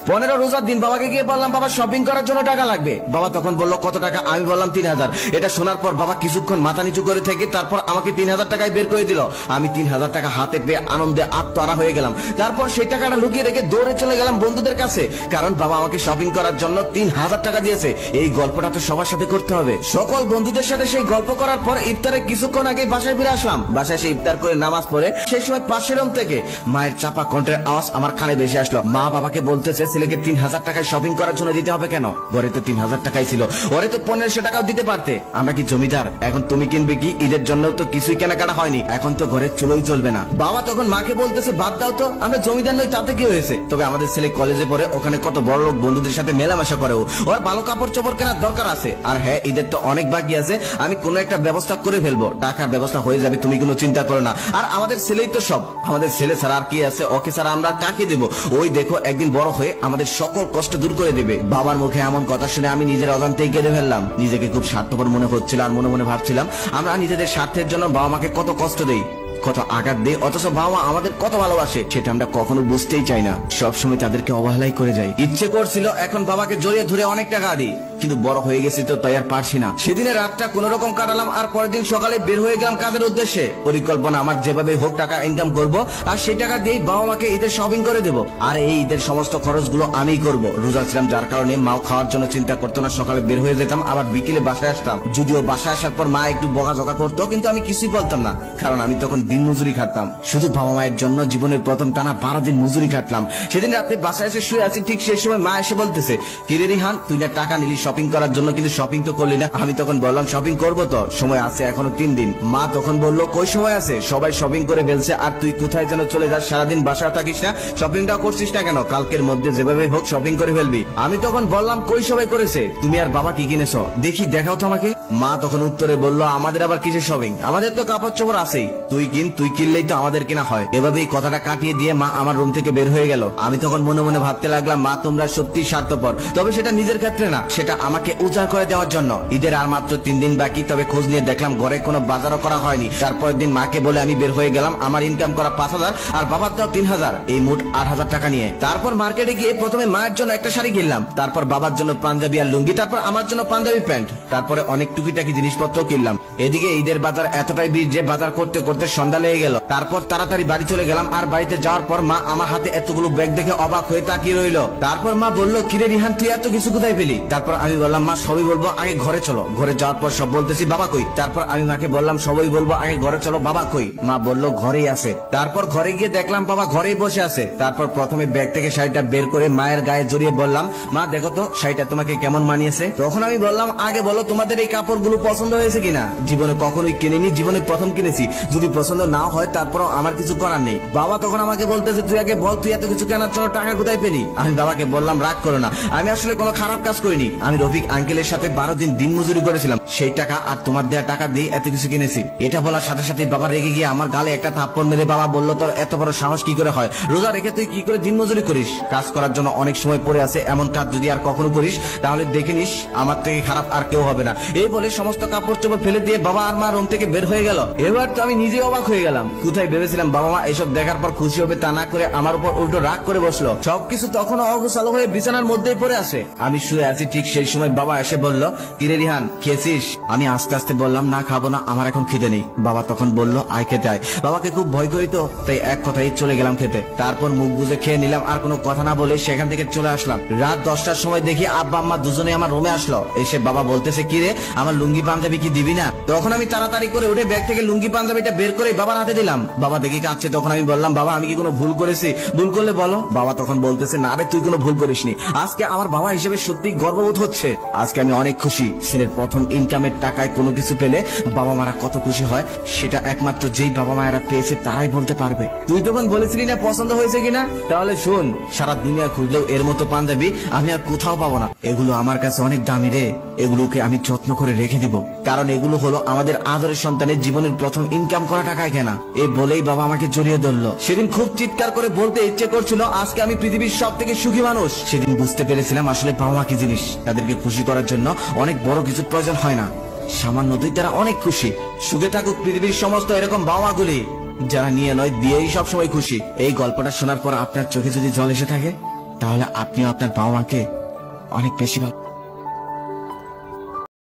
15 রোজার দিন বাবাকে গিয়ে বললাম বাবা শপিং করার জন্য টাকা লাগবে। বাবা তখন বললো কত টাকা? আমি বললাম 3000। এটা শোনার পর বাবা কিছুক্ষণ মাথা নিচু করে থেকে তারপর আমাকে 3000 টাকায় বের করে দিল। আমি 3000 টাকা হাতে পেয়ে আনন্দে আত্মহারা হয়ে গেলাম। তারপর সেই টাকাটা লুকিয়ে রেখে দৌড়ে চলে গেলাম বন্ধুদের কাছে, কারণ বাবা আমাকে শপিং করার জন্য 3000 টাকা দিয়েছে। এই গল্পটা তো সবার সাথে করতে হবে। সকল বন্ধুদের সাথে সেই গল্প করার পর ইফতারে কিছুক্ষণ আগে বাসায় ফিরে আসলাম। বাসায় এসে ইফতার করে নামাজ পড়ে সেই সময় পাশের রুম থেকে মায়ের চাপা কণ্ঠের আওয়াজ আমার কানে ভেসে আসলো। মা বাবাকে বলতেছে ছেলেকে 3000 টাকায় শপিং করার জন্য দিতে হবে কেন? ঘরে তো 3000 টাকাই ছিল, ওরে তো 1500 টাকাও দিতে পারতে। আমরা কি জমিদার? এখন তুমি কিনবে কি? ঈদের জন্য তো কিছুই কেনাকাটা হয়নি, এখন তো ঘরে চুলোই চলবে না। বাবা তখন মাকে বলতেছে বাদ দাও তো, আমরা জমিদার নই, তাতে কি হয়েছে? তবে আমাদের ছেলে কলেজে পড়ে, ওখানে কত বড় লোক বন্ধুদের সাথে মেলামেশা করে, ওর ভালো কাপড় চোপড় কেনার দরকার আছে। আর হ্যাঁ, ঈদের তো অনেক বাকি আছে, আমি কোনো একটা ব্যবস্থা করে ফেলবো, টাকার ব্যবস্থা হয়ে যাবে, তুমি কোনো চিন্তা করো না। আর আমাদের ছেলেই তো সব, আমাদের ছেলে ছাড়া আর কি আছে? ওকে ছাড়া আমরা কাকে দেবো? ওই দেখো একদিন বড় হয়ে আমাদের সকল কষ্ট দূর করে দেবে। বাবার মুখে এমন কথা শুনে আমি নিজের অজান্তেই কেঁদে ফেললাম। নিজেকে খুব স্বার্থপর মনে হচ্ছিল আর মনে মনে ভাবছিলাম আমরা নিজেদের স্বার্থের জন্য বাবা মাকে কত কষ্ট দেই, কত আঘাত দেয়, অথচ বাবা মা আমাদের কত ভালোবাসে সেটা আমরা কখনো বুঝতেই চাই না। সবসময় তাদেরকে অবহেলাই করে যাই। ইচ্ছে করছিল এখন বাবাকে জড়িয়ে ধরে অনেক টাকা দিই, কিন্তু বড় হয়ে গেছি তো তাই আর পারছি না। সেদিনের রাতটা কোন রকম কাটালাম আর পরের দিন সকালে বের হয়ে গেলাম কাজের উদ্দেশ্যে। পরিকল্পনা আমার যেভাবে হোক টাকা ইনকাম করব আর সেই টাকা দিয়ে বাবা মাকে ঈদের শপিং করে দেবো। আর এই ঈদের সমস্ত খরচগুলো আমিই করব। রোজা ছিলাম যার কারণে মাও খাওয়ার জন্য চিন্তা করতো না। সকালে বের হয়ে যেতাম, আবার বিকেলে বাসায় আসতাম। যদিও বাসায় আসার পর মা একটু বকাঝকা করতো, কিন্তু আমি কিছুই বলতাম না, কারণ আমি তখন দিন মজুরি খাটতাম। শুধু বাবা মায়ের জন্য জীবনের প্রথম টানা 12 দিন মজুরি খাটলাম। সেদিন রাতে বাসায় এসে শুয়ে আছি, ঠিক সেই সময় মা এসে বলতেছে কিরে রিহান, তুই না টাকা নিলি শপিং করার জন্য, কিন্তু শপিং তো করলি না। আমি তখন বললাম শপিং করবো তো, সময় আছে এখনো 3 দিন। মা তখন বললো কই সময় আছে, সবাই শপিং করে ফেলছে আর তুই কোথায় যেন চলে যাস, সারাদিন বাসায় থাকিস না, শপিংটা করছিস না কেন? কালকের মধ্যে যেভাবে হোক শপিং করে ফেলবি। আমি তখন বললাম কই সবাই করেছে, তুমি আর বাবা কি কিনেছো দেখি, দেখাও তো আমাকে। মা তখন উত্তরে বললো আমাদের আবার কিসের শপিং, আমাদের তো কাপড় চোপড় আছেই, তুই কিন, তুই কিনলেই তো আমাদের কিনা হয়। এভাবেই কথাটা কাটিয়ে দিয়ে মা আমার রুম থেকে বের হয়ে গেল। আমি তখন মনে মনে ভাবতে লাগলাম মা তোমরা সত্যি স্বার্থপর, তবে সেটা নিজের ক্ষেত্রে না, সেটা আমাকে উজাড় করে দেওয়ার জন্য। ঈদের আর মাত্র 3 দিন বাকি, তবে খোঁজ নিয়ে দেখলাম ঘরে কোনো বাজারও করা হয়নি। তারপরের দিন মাকে বলে আমি বের হয়ে গেলাম আমার ইনকাম করা 5000 আর বাবার দাও 3000, এই মোট 8000 টাকা নিয়ে। তারপর মার্কেটে গিয়ে প্রথমে মায়ের জন্য একটা শাড়ি কিনলাম, তারপর বাবার জন্য পাঞ্জাবি আর লুঙ্গি, তারপর আমার জন্য পাঞ্জাবি প্যান্ট, তারপরে অনেক টুকিটাকি জিনিসপত্র কিনলাম। এদিকে ঈদের বাজার এতটাই ভিড় যে বাজার করতে করতে সন্ধ্যা লেগে গেল। তারপর তাড়াতাড়ি বাড়ি চলে গেলাম। আর বাড়িতে যাওয়ার পর মা আমার হাতে এতগুলো ব্যাগ দেখে অবাক হয়ে তাকিয়ে রইল। তারপর মা বললো কিরে রিহান, তুই এত কিছু কোথায় পেলি? তারপর আমি বললাম মা সবই বলবো, আগে ঘরে চলো। ঘরে যাওয়ার পর সব বলতেছি বাবা কই? তারপর আমি মাকে বললাম সবই বলবো, আগে ঘরে চলো, বাবা কই? মা বললো ঘরেই আছে। তারপর ঘরে গিয়ে দেখলাম বাবা ঘরেই বসে আছে। তারপর প্রথমে ব্যাগ থেকে শাড়িটা বের করে মায়ের গায়ে জড়িয়ে বললাম মা দেখো তো শাড়িটা তোমাকে কেমন মানিয়েছে। তখন আমি বললাম আগে বলো তোমাদের এই কাপড়গুলো পছন্দ হয়েছে কিনা, জীবনে কখনোই কিনিনি, জীবনে প্রথম কিনেছি, যদি পছন্দ না হয় তারপরও আমার কিছু করার নেই। বাবা তখন আমাকে বলতেছে তুই আগে বল তুই এত কিছু কেনার জন্য টাকা কোথায় পেলি? আমি বাবাকে বললাম রাগ করো না, আমি আসলে কোনো খারাপ কাজ করিনি, আমি রফিক আঙ্কেলের সাথে 12 দিন দিন মজুরি করেছিলাম, সেই টাকা আর তোমার দেওয়া টাকা দিয়ে এত কিছু কিনেছি। এটা বলার সাথে সাথে বাবা রেগে গিয়ে আমার গালে একটা থাপ্পড় মেরে বাবা বললো তোর এত বড় সাহস কি করে হয়, রোজা রেখে তুই কি করে দিন মজুরি করিস? কাজ করার জন্য অনেক সময় পড়ে আছে, এমন কাজ যদি আর কখনো করিস তাহলে দেখে নিস আমার থেকে খারাপ আর কেউ হবে না। এই বলে সমস্ত কাপড় চোপড় ফেলে দিয়ে বাবা আর মা রুম থেকে বের হয়ে গেল। এবার তো আমি নিজে অবাক হয়ে গেলাম, কোথায় ভেবেছিলাম বাবা মা এসব দেখার পর খুশি হবে, তা না করে আমার উপর উল্টো রাগ করে বসলো। সবকিছু তখন অগোছালো হয়ে বিছানার মধ্যেই পড়ে আসে। আমি শুয়ে আছি, ঠিক সেই সময় বাবা এসে বলল কিরে রিহান খেয়েছিস? আমি আস্তে আস্তে বললাম না খাবো না, আমার এখন খিদে নেই। বাবা তখন বলল আয় খেতে আয়। বাবাকে খুব ভয় করি তো তাই এক কথাই চলে গেলাম খেতে। তারপর মুখ বুঝে খেয়ে নিলাম আর কোনো কথা না বলে সেখান থেকে চলে আসলাম। রাত 10টার সময় দেখি আব্বা আম্মা দুজনে আমার রুমে আসলো। এসে বাবা বলতেছে কিরে আমার লুঙ্গি পাঞ্জাবি কি দিবি না? তখন আমি তাড়াতাড়ি করে উঠে ব্যাগ থেকে লুঙ্গি পাঞ্জাবিটা বের করে বাবার হাতে দিলাম। বাবা দেখি কাঁদছে। তখন আমি বললাম বাবা আমি কি কোনো ভুল করেছি? ভুল করলে বলো। বাবা তখন বলতেছে না রে তুই কোনো ভুল করিসনি। আজকে আমার বাবা হিসেবে সত্যি গর্ববোধ হচ্ছে। আজকে আমি অনেক খুশি। ছেলের প্রথম ইনকামের টাকায় কোনো কিছু পেলে বাবা মারা কত খুশি হয় সেটা একমাত্র যেই বাবা মায়েরা পেয়েছে তারাই বলতে পারবে। তুই তখন বলেছিলি না পছন্দ হয়েছে কিনা, তাহলে শোন সারা দুনিয়া খুঁজলেও এর মতো পাঞ্জাবি আমি আর কোথাও পাবো না। এগুলো আমার কাছে অনেক দামি রে, এগুলোকে আমি যত্ন করে রেখে দিব, কারণ এগুলো হলো আমাদের আদরের সন্তানের জীবনের প্রথম ইনকাম করা টাকায় কেনা। এই বলেই বাবা আমাকে জড়িয়ে ধরলো। সেদিন খুব চিৎকার করে বলতে ইচ্ছে করছিল আজকে আমি পৃথিবীর সব থেকে সুখী মানুষ। সেদিন বুঝতে পেরেছিলাম আসলে বাবা মা কি জিনিস। তাদেরকে খুশি করার জন্য অনেক বড় কিছু প্রয়োজন হয় না, সামান্যতেই তারা অনেক খুশি। সুখে থাকুক পৃথিবীর সমস্ত এরকম বাবা মাগুলি যারা নিয়ে নয় দিয়েই সবসময় খুশি। এই গল্পটা শোনার পর আপনার চোখে যদি জল এসে থাকে তাহলে আপনিও আপনার বাবা মাকে অনেক বেশি ভালো